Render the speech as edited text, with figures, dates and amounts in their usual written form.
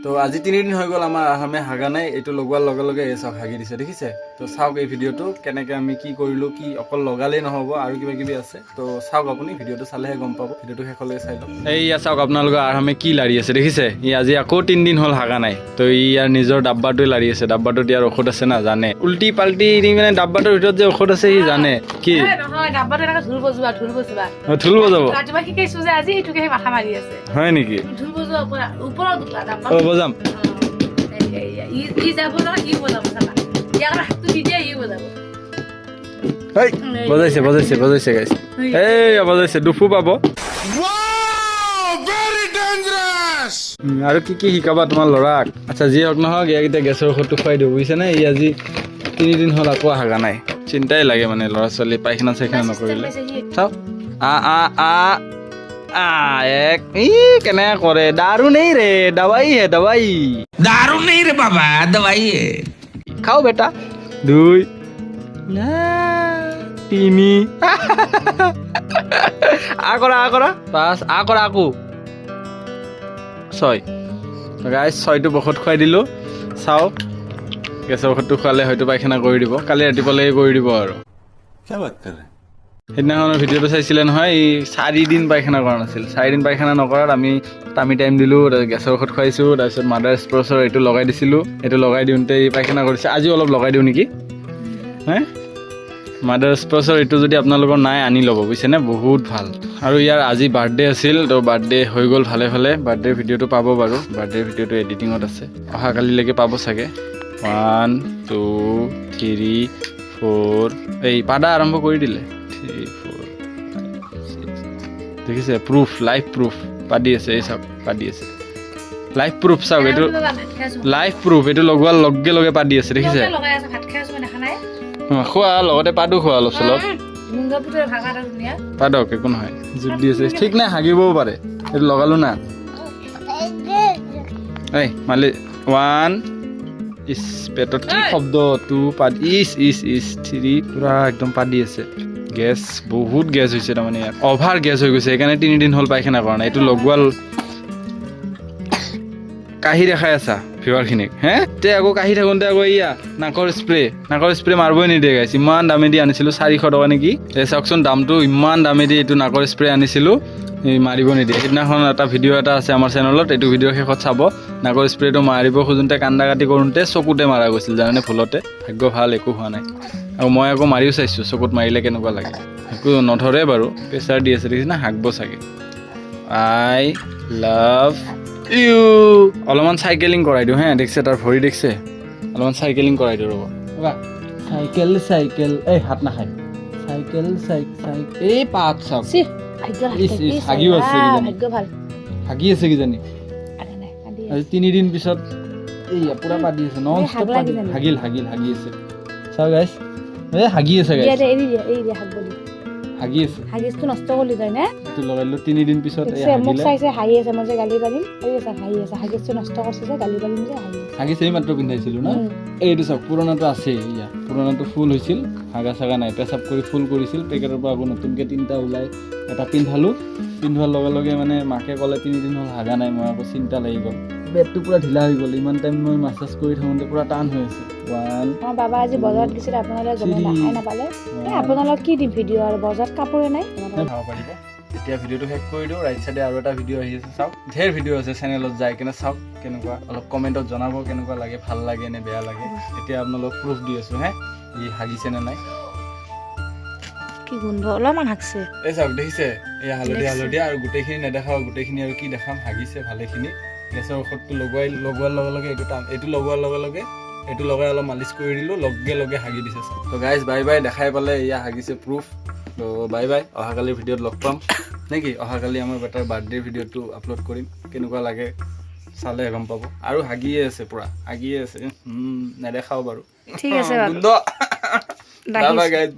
তো আজি 3 দিন হৈ গ'ল আমাৰ আৰামে হাগা নাই এইটো লগোৱাৰ লগে লগে এই চাওক হাগি দিছে দেখিছে তো চাওক এই ভিডিঅ'টো কেনেকৈ আমি কি কৰিলো কি অকল লগালেই নহ'ব আৰু কিবা কিবি আছে তো চাওক আপুনি ভিডিঅ'টো চালেহে গম পাব ভিডিঅ'টো শেষলৈকে চাই লওক এইয়া চাওক আপোনালোকৰ আৰামে কি লাৰি আছে দেখিছে ই আজি আকৌ 3 দিন হ'ল হাগা নাই তো ইয়াৰ নিজৰ ডাব্বাটোৱে লাৰি আছে ডাব্বাটোত ইয়াৰ ঔষধ আছে না জানে উল্টি পাল্টি মানে ডাব্বাটোৰ ভিতৰত যে ঔষধ আছে সি জানে কি নহয় ডাব্বাটো এটা ঢোল বজোৱা ঢোল বজাব ৰাতিপুৱা শিকাইছো যে আজি এইটোকে মাথা মাৰি আছে হয় নেকি ঢোল বজোৱা ওপৰত দুটা ডাব্বা ও বজাম ই যাব না ই বজাব চাবা ইয়াৰ হাতটো দি দিয়ে ই বজাব এই বজাইছে গাইছ এই বজাইছে দুফু পাব আৰু কি শিকাবা তোমাৰ ল'ৰাক আচ্ছা যি হওক নহওক ইয়াক এতিয়া গেছৰ ঔষধটো খুৱাই দিওঁ বুজিছেনে ই আজি 3 দিন হ'ল আকৌ হাগা নাই চিন্তাই লাগে মানে ল'ৰা ছোৱালী পায়খানা চাইখানা নকৰিলে চাওক एक केने करे दारू नहीं रे दवाई है दवाई दारू नहीं रे बाबा दवाई है खाओ बेटा 2 3 आ करा 5 आ करा आकु 6 गाइस 6 টো বখত খুৱাই দিলো চাও গেছৰ ঔষধটো খুৱালে হয়তো পায়খানা কৰি দিব কালি ৰাতিপুৱালৈকে কৰি দিব আৰু কি বাত কৰে সেইদিনাখনৰ ভিডিঅ'টো চাইছিলে নহয় এই 4 দিন পায়খানা কৰা নাছিল 4 দিন পায়খানা নকৰাত আমি টাইম দিলোঁ গেছৰ ঔষধ খুৱাইছোঁ তাৰপিছত মাদাৰ স্প্ৰছৰ এইটো লগাই দিছিলোঁ এইটো লগাই দিওঁতে এই পায়খানা কৰিছে আজি অলপ লগাই দিওঁ নেকি হে মাদাৰ স্প্ৰছৰ এইটো যদি আপোনালোকৰ নাই আনি ল'ব বুজিছেনে বহুত ভাল আৰু ইয়াৰ আজি বাৰ্থডে আছিল তো বাৰ্থডে হৈ গ'ল ভালে বাৰ্থডে ভিডিঅ'টো পাব বাৰু বাৰ্থডে ভিডিঅ'টো এডিটিঙত আছে অহাকালিলৈকে পাব চাগে 1 2 3 4 এই পাদা আৰম্ভ কৰি দিলে 3 4 5 6 দেখিছে প্ৰুফ লাইভ প্ৰুফ পাদি আছে এই চাওক পাদি আছে লাইভ প্ৰুফ চাওক এইটো লাইভ প্ৰুফ এইটো লগোৱাৰ লগে লগে পাদি আছে দেখিছে লগাই আছে ভাত খাই আছো দেখা নাই খোৱা লগতে পাদু খোৱা অলপ চলপ মুংগাপুৰৰ ভাগাটা ধুনীয়া পাদক একো নহয় জুট দি আছে ঠিক নাই হাগিবও পাৰে এইটো লগালো না এই মালি 1 ইস পেটত কি শব্দ 2 পাদ ইস 3 পুৰা একদম পাদি আছে গেছ বহুত গেছ হৈছে তাৰমানে ইয়াত অভাৰ গেছ হৈ গৈছে সেইকাৰণে 3 দিন হ'ল পায়খানা কৰা নাই এইটো লগোৱাল কাহি দেখাই আছা ভিউৱাৰখিনিক হে তে আকৌ কাহি থাকোঁতে আকৌ ইয়া নাকৰ স্প্ৰে মাৰিবই নিদিয়ে গাইছ ইমান দামে দি আনিছিলোঁ 400 টকা নেকি এই চাওকচোন দামটো ইমান দামে দি এইটো নাকৰ স্প্ৰে আনিছিলোঁ মাৰিব নিদিয়ে সেইদিনাখন এটা ভিডিঅ' এটা আছে আমাৰ চেনেলত এইটো ভিডিঅ'ৰ শেষত চাব নাকৰ স্প্ৰেটো মাৰিব খোজোঁতে কান্দা কাটি কৰোঁতে চকুতে মাৰা গৈছিল জানেনে ভুলতে ভাগ্য ভাল একো হোৱা নাই আৰু মই আকৌ মাৰিও চাইছোঁ চকুত মাৰিলে কেনেকুৱা লাগে একো নধৰে বাৰু প্ৰেছাৰ দি আছে দেখিছে না হাগব চাগে আই লাভ ইউ অলপমান চাইকেলিং কৰাই দিওঁ হে দেখিছে তাৰ ভৰি দেখিছে অলপমান চাইকেলিং কৰাই দিওঁ ৰ'ব চাইকেল এই হাত নাখায় চাইকেল এই পাত চাওক হাগিও আছে হাগি আছে কিজানি আজি 3 দিন পিছত এইয়া পুৰা পাদি আছে নন ষ্টপ পাদি হাগি আছে চাওক গাইছ এই হাগি আছে গাইছ হাগি আছে হাগিছটো নষ্ট কৰি যায় না এইটো লগাইলো 3 দিন পিছত এই হাগিলে মোক চাইছে হাগি আছে মই যে গালি পাৰিম এই আছে হাগি আছে হাগিছটো নষ্ট কৰিছে যে গালি পাৰিম যে হাগিছে মাত্ৰ পিন্ধাইছিলো না এইটো চাওক পুৰণাটো আছে ইয়া পুৰণাটো ফুল হৈছিল হাগা চাগা নাই পেচাব কৰি ফুল কৰিছিল পেকেটৰ পৰা আকৌ নতুনকৈ 3টা ওলাই এটা পিন্ধোৱাৰ লগে লগে মানে মাকে ক'লে 3 দিন হ'ল হাগা নাই মই আকৌ চিন্তা লাগি গ'ল পেটটো পুৰা ঢিলা হৈ গ'ল ইমান টাইম মই মাছাজ কৰি থাকোঁতে পুৰা টান হৈ আছে 1 বাবা আজি বজাৰত গৈছিল আপোনালোকে গমে দেখাই নাপালে আপোনালোক কি দিম ভিডিঅ' আৰু বজাৰত কাপোৰে নাই চাব পাৰিব এতিয়া ভিডিঅ'টো শেষ কৰি দিওঁ ৰাইট চাইডে আৰু এটা ভিডিঅ' আহি আছে চাওক ঢেৰ ভিডিঅ' আছে চেনেলত যাই কিনে চাওক কেনেকুৱা অলপ কমেণ্টত জনাব কেনেকুৱা লাগে ভাল লাগে নে বেয়া লাগে এতিয়া আপোনালোক প্ৰুফ দি আছোঁ হে ই হাগিছে নে নাই কি গোন্ধ অলপমান হাগছে এই চাওক দেখিছে এই হালধীয়া আৰু গোটেইখিনি নেদেখাও গোটেইখিনি আৰু কি দেখাম হাগিছে ভালেখিনি গেছৰ ঔষধটো লগোৱাৰ লগে লগে এইটো লগোৱাৰ লগে লগে এইটো লগাই অলপ মালিচ কৰি দিলোঁ লগে লগে হাগি দিছে তো গাইজ বাই দেখাই পালে এয়া হাগিছে প্ৰুফ তো বাই অহাকালিৰ ভিডিঅ'ত লগ পাম নেকি অহাকালি আমাৰ বেটাৰ বাৰ্থডে ভিডিঅ'টো আপলোড কৰিম কেনেকুৱা লাগে চালে গম পাব আৰু হাগিয়ে আছে পুৰা হাগিয়ে আছে নেদেখাও বাৰু ঠিক আছে বাই গাইজ